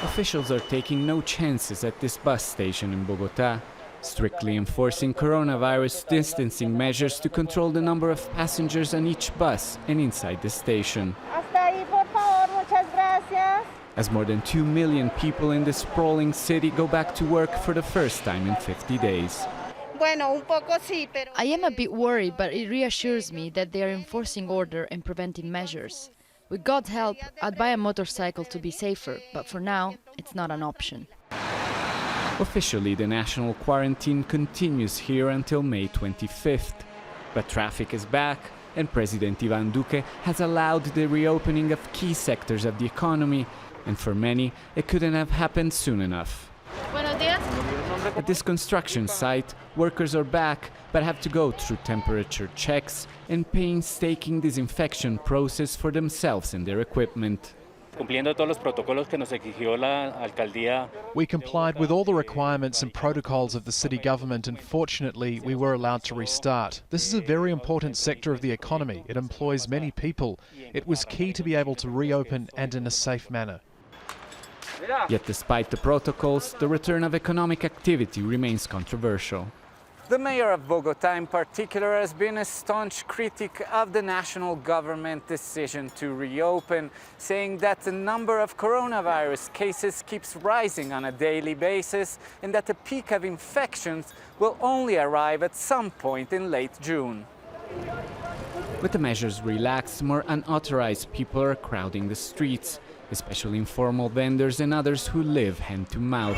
Officials are taking no chances at this bus station in Bogotá, strictly enforcing coronavirus distancing measures to control the number of passengers on each bus and inside the station. Hasta ahí, por favor, muchas gracias. As more than 2 million people in this sprawling city go back to work for the first time in 50 days. Bueno, un poco sí, pero... I am a bit worried, but it reassures me that they are enforcing order and preventing measures. With God's help, I'd buy a motorcycle to be safer, but for now, it's not an option. Officially, the national quarantine continues here until May 25th. But traffic is back, and President Iván Duque has allowed the reopening of key sectors of the economy, and for many, it couldn't have happened soon enough. Buenos días. At this construction site, workers are back, but have to go through temperature checks and painstaking disinfection process for themselves and their equipment. Cumpliendo todos los protocolos que nos exigió la alcaldía. We complied with all the requirements and protocols of the city government, and fortunately we were allowed to restart. This is a very important sector of the economy. It employs many people. It was key to be able to reopen and in a safe manner. Yet despite the protocols, the return of economic activity remains controversial. The mayor of Bogotá in particular has been a staunch critic of the national government decision to reopen, saying that the number of coronavirus cases keeps rising on a daily basis and that the peak of infections will only arrive at some point in late June. With the measures relaxed, more unauthorized people are crowding the streets, especially informal vendors and others who live hand to mouth.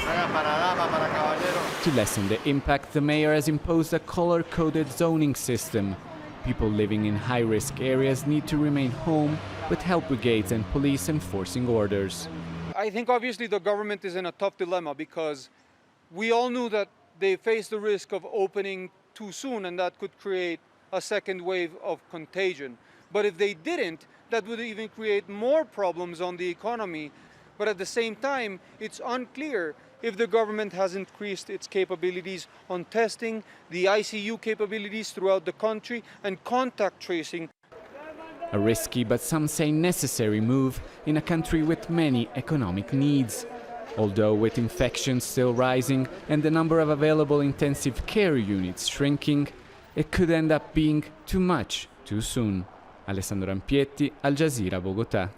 To lessen the impact, the mayor has imposed a color-coded zoning system. People living in high-risk areas need to remain home, with help brigades and police enforcing orders. I think obviously the government is in a tough dilemma because we all knew that they faced the risk of opening too soon, and that could create a second wave of contagion. But if they didn't, that would even create more problems on the economy. But at the same time, it's unclear if the government has increased its capabilities on testing, the ICU capabilities throughout the country, and contact tracing. A risky but some say necessary move in a country with many economic needs. Although with infections still rising and the number of available intensive care units shrinking, it could end up being too much too soon. Alessandro Ampietti, Al Jazeera, Bogotá.